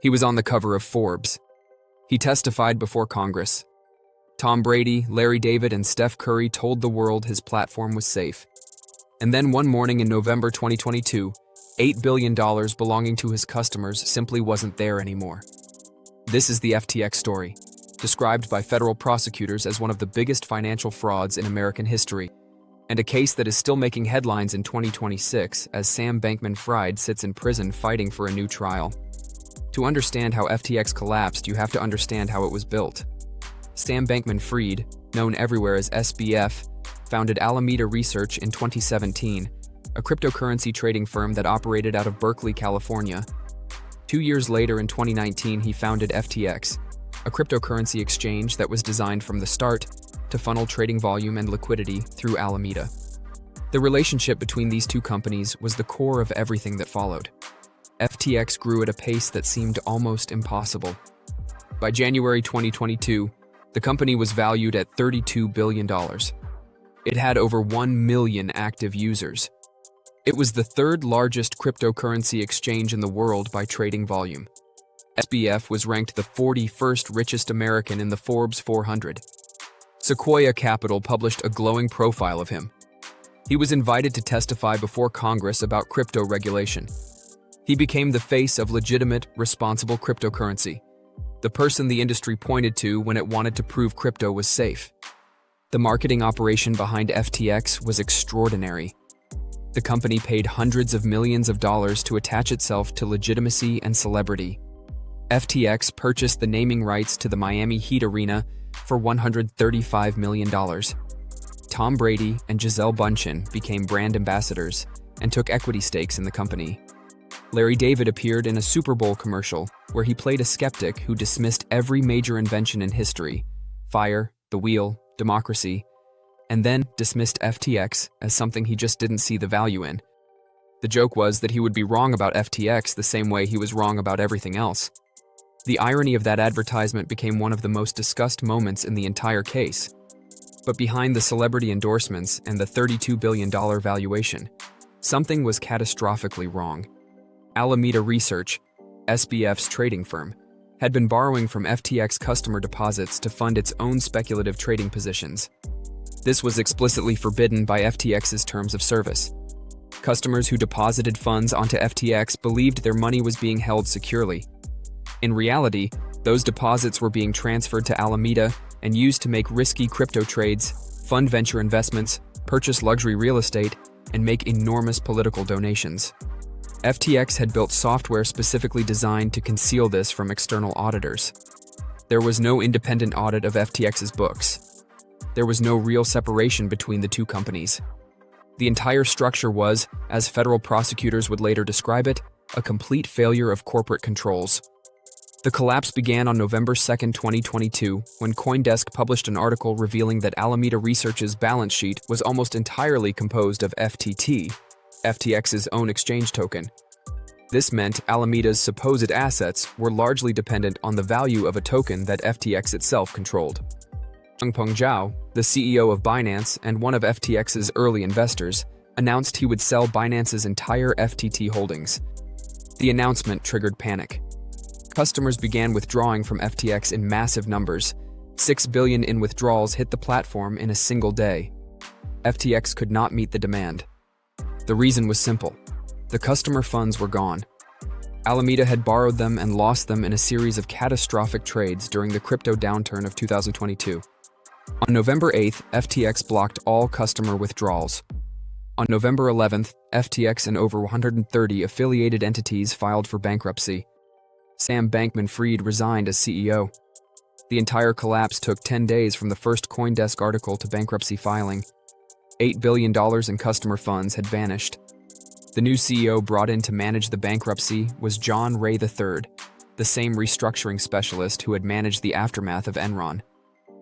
He was on the cover of Forbes. He testified before Congress. Tom Brady, Larry David, and Steph Curry told the world his platform was safe. And then one morning in November 2022, $8 billion belonging to his customers simply wasn't there anymore. This is the FTX story, described by federal prosecutors as one of the biggest financial frauds in American history, and a case that is still making headlines in 2026 as Sam Bankman-Fried sits in prison fighting for a new trial. To understand how FTX collapsed, you have to understand how it was built. Sam Bankman-Fried, known everywhere as SBF, founded Alameda Research in 2017, a cryptocurrency trading firm that operated out of Berkeley, California. 2 years later, in 2019, he founded FTX, a cryptocurrency exchange that was designed from the start to funnel trading volume and liquidity through Alameda. The relationship between these two companies was the core of everything that followed. FTX grew at a pace that seemed almost impossible. By January 2022, the company was valued at $32 billion. It had over 1 million active users. It was the third largest cryptocurrency exchange in the world by trading volume. SBF was ranked the 41st richest American in the Forbes 400. Sequoia Capital published a glowing profile of him. He was invited to testify before Congress about crypto regulation. He became the face of legitimate, responsible cryptocurrency, the person the industry pointed to when it wanted to prove crypto was safe. The marketing operation behind FTX was extraordinary. The company paid hundreds of millions of dollars to attach itself to legitimacy and celebrity. FTX purchased the naming rights to the Miami Heat Arena for $135 million. Tom Brady and Gisele Bündchen became brand ambassadors and took equity stakes in the company. Larry David appeared in a Super Bowl commercial where he played a skeptic who dismissed every major invention in history, fire, the wheel, democracy, and then dismissed FTX as something he just didn't see the value in. The joke was that he would be wrong about FTX the same way he was wrong about everything else. The irony of that advertisement became one of the most discussed moments in the entire case. But behind the celebrity endorsements and the $32 billion valuation, something was catastrophically wrong. Alameda Research, SBF's trading firm, had been borrowing from FTX customer deposits to fund its own speculative trading positions. This was explicitly forbidden by FTX's terms of service. Customers who deposited funds onto FTX believed their money was being held securely. In reality, those deposits were being transferred to Alameda and used to make risky crypto trades, fund venture investments, purchase luxury real estate, and make enormous political donations. FTX had built software specifically designed to conceal this from external auditors. There was no independent audit of FTX's books. There was no real separation between the two companies. The entire structure was, as federal prosecutors would later describe it, a complete failure of corporate controls. The collapse began on November 2, 2022, when CoinDesk published an article revealing that Alameda Research's balance sheet was almost entirely composed of FTT, FTX's own exchange token. This meant Alameda's supposed assets were largely dependent on the value of a token that FTX itself controlled. Changpeng Zhao, the CEO of Binance and one of FTX's early investors, announced he would sell Binance's entire FTT holdings. The announcement triggered panic. Customers began withdrawing from FTX in massive numbers. 6 billion in withdrawals hit the platform in a single day. FTX could not meet the demand. The reason was simple. The customer funds were gone. Alameda had borrowed them and lost them in a series of catastrophic trades during the crypto downturn of 2022. On November 8th, FTX blocked all customer withdrawals. On November 11th, FTX and over 130 affiliated entities filed for bankruptcy. Sam Bankman-Fried resigned as CEO. The entire collapse took 10 days from the first CoinDesk article to bankruptcy filing. $8 billion in customer funds had vanished. The new CEO brought in to manage the bankruptcy was John Ray III, the same restructuring specialist who had managed the aftermath of Enron.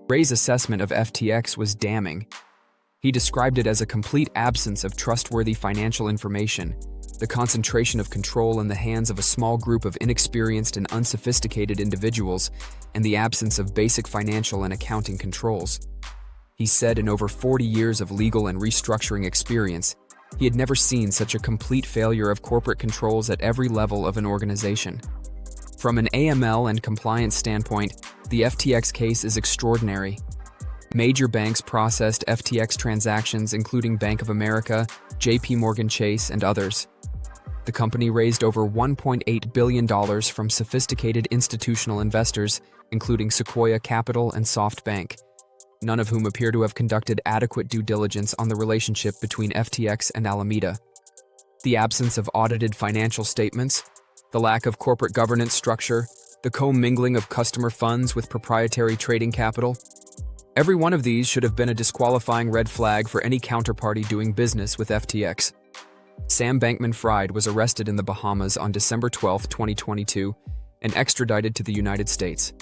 Ray's assessment of FTX was damning. He described it as a complete absence of trustworthy financial information, the concentration of control in the hands of a small group of inexperienced and unsophisticated individuals, and the absence of basic financial and accounting controls. He said in over 40 years of legal and restructuring experience, he had never seen such a complete failure of corporate controls at every level of an organization. From an AML and compliance standpoint, the FTX case is extraordinary. Major banks processed FTX transactions, including Bank of America, JP Morgan Chase, and others. The company raised over $1.8 billion from sophisticated institutional investors, including Sequoia Capital and SoftBank, none of whom appear to have conducted adequate due diligence on the relationship between FTX and Alameda. The absence of audited financial statements, the lack of corporate governance structure, the commingling of customer funds with proprietary trading capital. Every one of these should have been a disqualifying red flag for any counterparty doing business with FTX. Sam Bankman-Fried was arrested in the Bahamas on December 12, 2022, and extradited to the United States.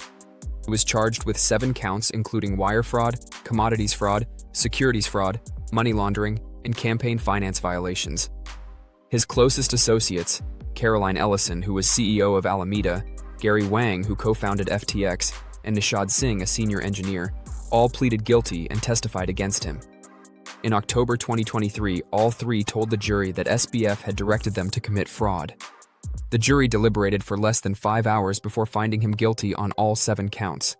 He was charged with 7 counts, including wire fraud, commodities fraud, securities fraud, money laundering, and campaign finance violations. His closest associates, Caroline Ellison, who was CEO of Alameda, Gary Wang, who co-founded FTX, and Nishad Singh, a senior engineer, all pleaded guilty and testified against him. In October 2023, all 3 told the jury that SBF had directed them to commit fraud. The jury deliberated for less than 5 hours before finding him guilty on all 7 counts.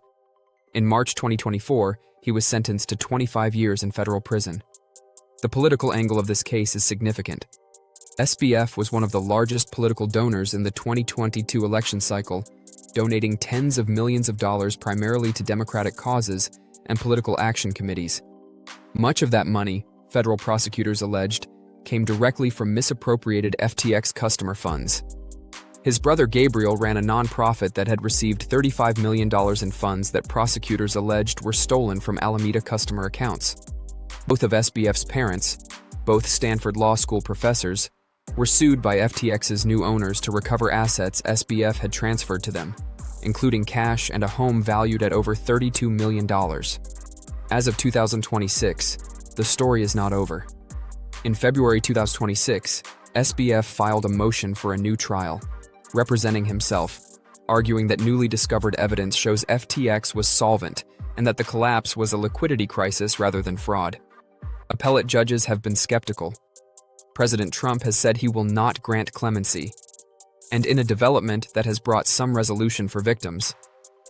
In March 2024, he was sentenced to 25 years in federal prison. The political angle of this case is significant. SBF was one of the largest political donors in the 2022 election cycle, donating tens of millions of dollars primarily to Democratic causes and political action committees. Much of that money, federal prosecutors alleged, came directly from misappropriated FTX customer funds. His brother Gabriel ran a nonprofit that had received $35 million in funds that prosecutors alleged were stolen from Alameda customer accounts. Both of SBF's parents, both Stanford Law School professors, were sued by FTX's new owners to recover assets SBF had transferred to them, including cash and a home valued at over $32 million. As of 2026, the story is not over. In February 2026, SBF filed a motion for a new trial, representing himself, arguing that newly discovered evidence shows FTX was solvent and that the collapse was a liquidity crisis rather than fraud. Appellate judges have been skeptical. President Trump has said he will not grant clemency. And in a development that has brought some resolution for victims,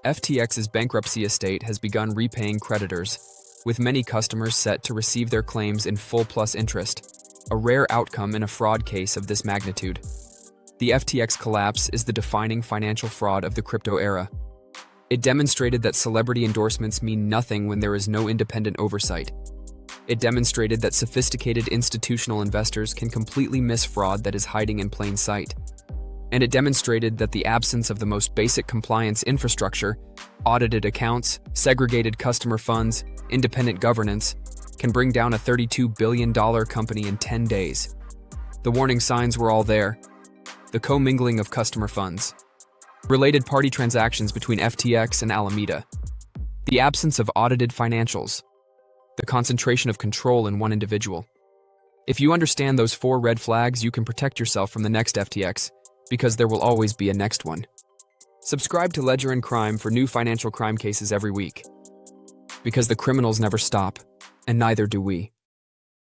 FTX's bankruptcy estate has begun repaying creditors, with many customers set to receive their claims in full plus interest, a rare outcome in a fraud case of this magnitude. The FTX collapse is the defining financial fraud of the crypto era. It demonstrated that celebrity endorsements mean nothing when there is no independent oversight. It demonstrated that sophisticated institutional investors can completely miss fraud that is hiding in plain sight. And it demonstrated that the absence of the most basic compliance infrastructure, audited accounts, segregated customer funds, independent governance, can bring down a $32 billion company in 10 days. The warning signs were all there. The commingling of customer funds, related party transactions between FTX and Alameda, the absence of audited financials, the concentration of control in one individual. If you understand those 4 red flags, you can protect yourself from the next FTX, because there will always be a next one. Subscribe to Ledger and Crime for new financial crime cases every week. Because the criminals never stop, and neither do we.